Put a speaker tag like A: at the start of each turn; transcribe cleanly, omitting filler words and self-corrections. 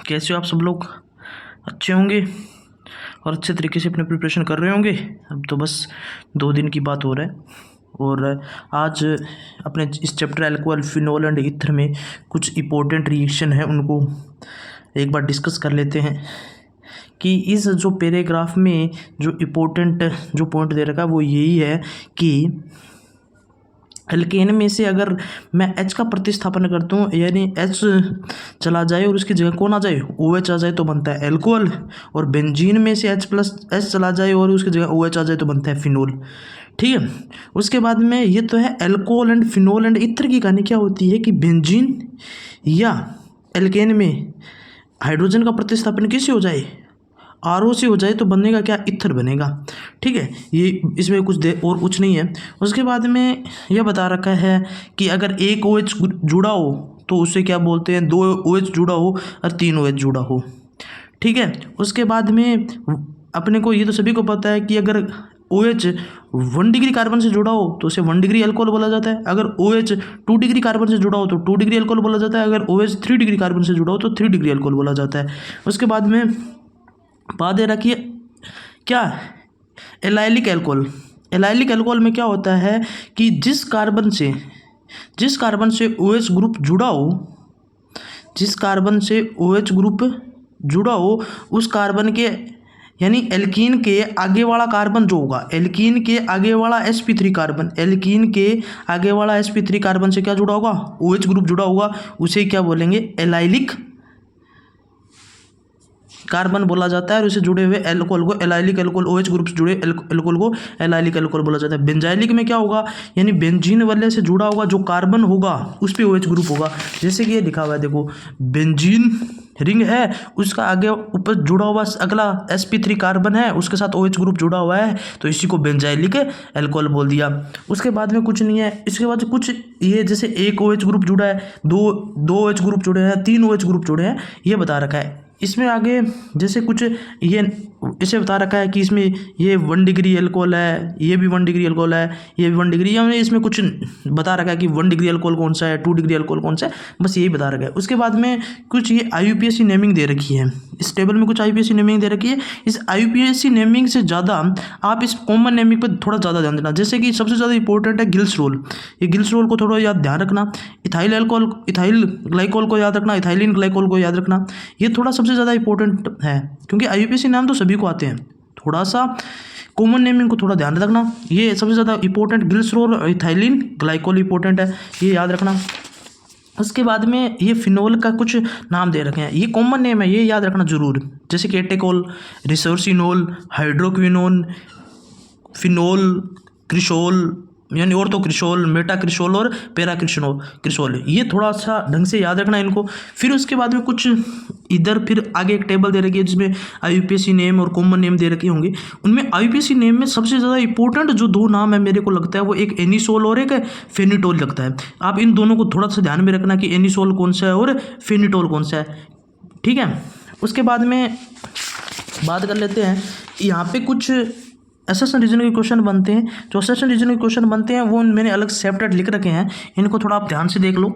A: कैसे हो आप सब लोग? अच्छे होंगे और अच्छे तरीके से अपने प्रिपरेशन कर रहे होंगे। अब तो बस 2 दिन की बात हो रहा है और आज अपने इस chapter alcohol phenol and ether में कुछ इम्पोर्टेंट रिएक्शन है, उनको एक बार डिस्कस कर लेते हैं कि इस जो पैराग्राफ में जो इम्पोर्टेंट जो पॉइंट दे रखा है वो यही है कि एल्केन में से अगर मैं H का प्रतिस्थापन करता हूँ, यानी H चला जाए और उसकी जगह कौन आ जाए, OH आ जाए तो बनता है एल्कोहल। और बेंजीन में से H+S चला जाए और उसकी जगह OH आ जाए तो बनता है फिनोल। ठीक है, उसके बाद में ये तो है alcohol and phenol and ether की कहानी क्या होती है कि बेंजीन या एल्केन में हाइड्रोजन का प्रतिस्थापन किससे हो जाए, RO से हो जाए तो बनेगा क्या, ईथर बनेगा। ठीक है, ये इसमें कुछ दे और कुछ नहीं है। उसके बाद में यह बता रखा है कि अगर एक OH जुड़ा हो तो उसे क्या बोलते हैं, 2 OH जुड़ा हो और 3 OH जुड़ा हो। ठीक है, उसके बाद में अपने को ये तो सभी को पता है कि अगर OH 1 डिग्री कार्बन से जुड़ा हो तो उसे 1 डिग्री अल्कोहल बोला जाता है। अगर OH 2 डिग्री कार्बन से जुड़ा हो तो 2 डिग्री अल्कोहल बोला जाता है। अगर OH 3 डिग्री कार्बन से जुड़ा हो तो 3 डिग्री अल्कोहल बोला जाता है। उसके बाद में बात दे रखी है क्या, एलाइलिक अल्कोहल। एलाइलिक अल्कोहल में क्या होता है कि जिस कार्बन से OH ग्रुप जुड़ा हो, जिस कार्बन से OH ग्रुप जुड़ा हो उस कार्बन के यानी एल्कीन के आगे वाला कार्बन जो होगा, एल्कीन के आगे वाला sp3 कार्बन, एल्कीन के आगे वाला sp3 कार्बन से क्या जुड़ा होगा, OH ग्रुप जुड़ा होगा, उसे क्या बोलेंगे, एलाइलिक कार्बन बोला जाता है। और उससे जुड़े हुए एल्कोहल को एलाइलिक अल्कोहल, OH ग्रुप से जुड़े एल्कोहल को एलाइलिक अल्कोहल बोला जाता है। बेंजाइलिक में क्या होगा, यानी बेंजीन वाले से जुड़ा होगा जो कार्बन होगा उस पे OH ग्रुप होगा। जैसे कि ये लिखा हुआ है, देखो बेंजीन रिंग है, उसका आगे ऊपर जुड़ा हुआ अगला sp3 कार्बन है, उसके साथ OH ग्रुप जुड़ा हुआ है, तो इसी को बेंजाइलिक अल्कोहल बोल दिया। उसके बाद में कुछ नहीं है, इसके बाद कुछ ये जैसे एक OH ग्रुप जुड़ा है, दो OH ग्रुप जुड़े हैं, 3 OH ग्रुप जुड़े हैं, ये बता रखा है। इसमें आगे जैसे कुछ ये इसे बता रखा है कि इसमें ये 1 डिग्री अल्कोहल है, ये भी 1 डिग्री अल्कोहल है, ये भी 1 डिग्री, यानी इसमें कुछ बता रखा है कि 1 डिग्री अल्कोहल कौन सा है, 2 डिग्री अल्कोहल कौन सा है, बस यही बता रखा है। उसके बाद में कुछ ये IUPAC नेमिंग दे रखी है, इस टेबल में कुछ IUPAC नेमिंग दे रखी है। इस IUPAC नेमिंग से ज़्यादा आप इस कॉमन नेमिंग पर थोड़ा ज़्यादा ध्यान देना। जैसे कि सबसे ज़्यादा इंपॉर्टेंट है गिल्स रोल, ये गिल्स रोल को थोड़ा याद ध्यान रखना। इथाइल अल्कोहल, इथाइल ग्लाइकोल को याद रखना, इथाइलिन ग्लाइकोल को याद रखना, ये थोड़ा सबसे ज़्यादा इंपॉर्टेंट है क्योंकि IUPAC नाम तो सभी को आते हैं, थोड़ा सा कॉमन नेमिंग को थोड़ा ध्यान रखना। ये सबसे ज़्यादा इंपॉर्टेंट गिल्सरोल और इथाइलिन ग्लाइकोल इंपॉर्टेंट है, ये याद रखना। उसके बाद में ये फिनोल का कुछ नाम दे रखे हैं, ये कॉमन नेम है, ये याद रखना जरूर, जैसे कि एटेकोल, रिसोर्सिनोल, हाइड्रोक्विनोन, फिनोल, क्रिसोल यानी ऑर्थोक्रिसोल, मेटाक्रिसोल और पैराक्रिसोल, ये थोड़ा सा ढंग से याद रखना इनको। फिर उसके बाद में कुछ इधर फिर आगे एक टेबल दे रखी है जिसमें IUPAC नेम और कॉमन नेम दे रखे होंगे। उनमें IUPAC नेम में सबसे ज़्यादा इंपॉर्टेंट जो 2 नाम है मेरे को लगता है वो एक एनिसोल और एक फेनिटोल लगता है। आप इन दोनों को थोड़ा सा ध्यान में रखना कि एनिसोल कौन सा है और फेनिटोल कौन सा है। ठीक है, उसके बाद में बात कर लेते हैं, यहाँ पे कुछ एसेशन रीजन के क्वेश्चन बनते हैं। जो एसेशन रीजन के क्वेश्चन बनते हैं वो मैंने अलग सेपरेट लिख रखे हैं, इनको थोड़ा आप ध्यान से देख लो।